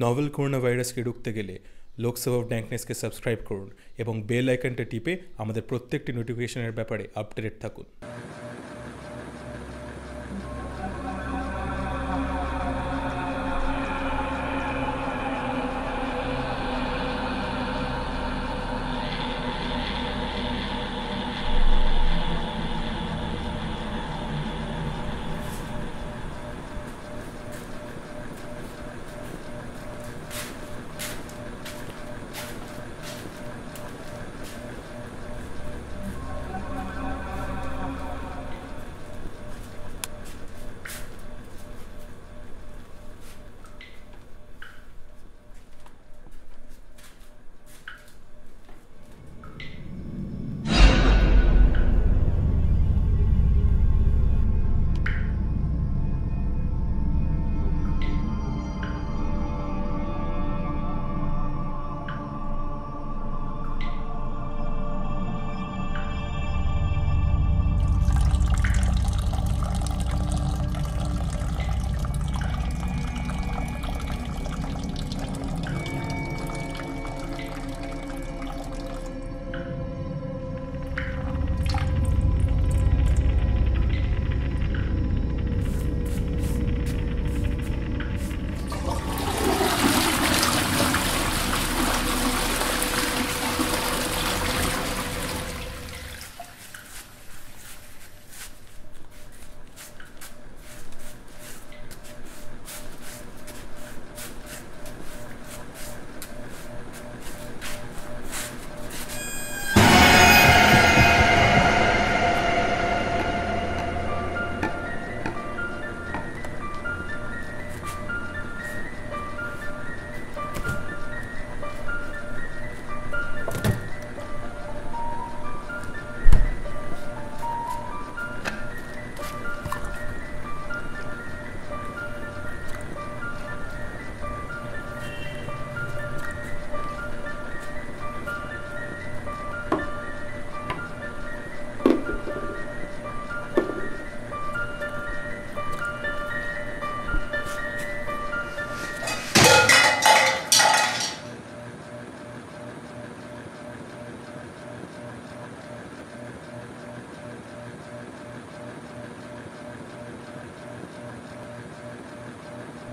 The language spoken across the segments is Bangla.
নভেল করোনা ভাইরাসকে রুখতে গেলে লোকসভা অফ ড্যাঙ্কনেসকে সাবস্ক্রাইব করুন এবং বেল আইকনটা টিপে আমাদের প্রত্যেকটি নোটিফিকেশনের ব্যাপারে আপডেটেড থাকুন।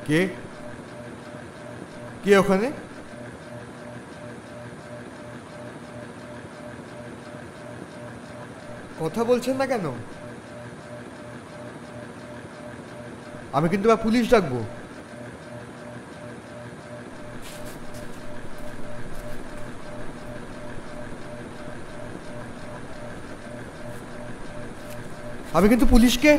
কে কে ওখানে? কথা বলছেন না কেন? আমি কিন্তু বা পুলিশ ডাকবো। আমি কিন্তু পুলিশকে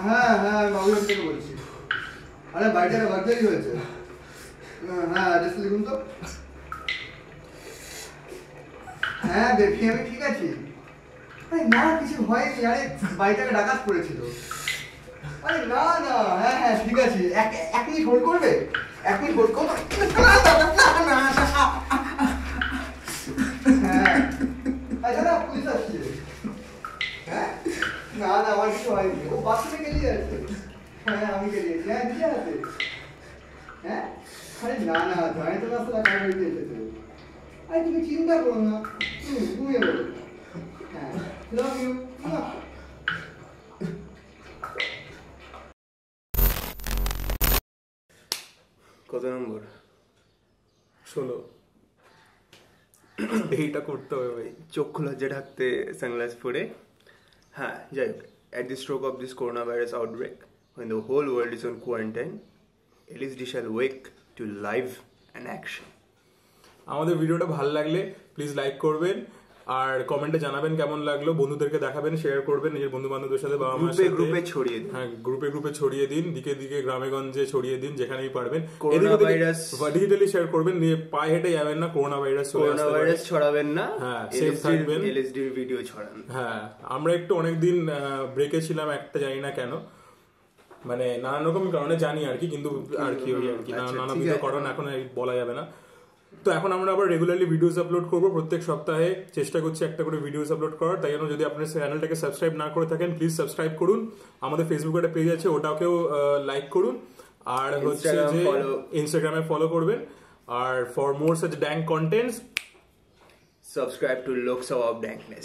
হ্যাঁ হ্যাঁ বাবুর থেকে বলছি। আরে বাড়িটা বার্থডে হয়েছে। হ্যাঁ অ্যাড্রেস লিখুন তো। হ্যাঁ দেখি আমি ঠিক আছি। আরে না কিছু হয়নি, আরে বাড়িটাকে ডাকাত পড়েছিল। আরে না না হ্যাঁ হ্যাঁ ঠিক আছে, এক মিনিট হোল্ড করবে, এক মিনিট হোল্ড করো। হ্যাঁ আচ্ছা না পুলিশ আসছে। হ্যাঁ না না আমার কিছু হয়নি, ও বাথরুমে গেলিয়ে আছে। হ্যাঁ আমি গেলিয়েছি, হ্যাঁ দিদি আছে। হ্যাঁ আরে না না জানি তো রাস্তা কার হইতে এসেছে। আরে তুমি চিন্তা করো না, ঘুমিয়ে বলো। হ্যাঁ লাভ ইউ। কত নম্বর? 16। এইটা করতে হবে ভাই, চক্ষু লজ্জা ঢাকতে সানগ্লাস পরে। হ্যাঁ যাই হোক, at the stroke of this coronavirus outbreak, when the whole world is on quarantine, LSD shall wake to life and action. আমাদের ভিডিওটা ভালো লাগলে প্লিজ লাইক করবেন, আর কমেন্টে জানাবেন কেমন লাগলো, বন্ধুদেরকে দেখাবেন, শেয়ার করবেন নিজের বন্ধু বান্ধবদের সাথে, বাবা মায়ের সাথে গ্রুপে ছড়িয়ে দিন। হ্যাঁ গ্রুপে ছড়িয়ে দিন, দিকে দিকে গ্রামে গঞ্জে ছড়িয়ে দিন, যেখানেই পারবেন। করোনা ভাইরাস ডিজিটালি শেয়ার করবেন, নিয়ে পায়ে হেঁটে যাবেন না, করোনা ভাইরাস ছড়াবেন না। হ্যাঁ সেফ থাকবেন, এলএসডির ভিডিও ছড়ান। হ্যাঁ আমরা একটু অনেকদিন ব্রেকে ছিলাম, একটা জানি না কেন, মানে নানান রকম কারণে জানি আর কি, কিন্তু আর কি ওই আর কি নানাবিধ কারণ এখন বলা যাবে না। তো এখন আমরা আবার রেগুলারলি ভিডিওস আপলোড করবো, প্রত্যেক সপ্তাহে চেষ্টা করছি একটা করে ভিডিওস আপলোড করার। তাই জন্য যদি আপনার চ্যানেলটাকে সাবস্ক্রাইব না করে থাকেন প্লিজ সাবস্ক্রাইব করুন। আমাদের ফেসবুকে একটা পেজ আছে, ওটাকেও লাইক করুন, আর হচ্ছে যে ইনস্টাগ্রামে ফলো করবেন। আর for more such dank contents subscribe to Loksabha of ড্যাঙ্কনেস।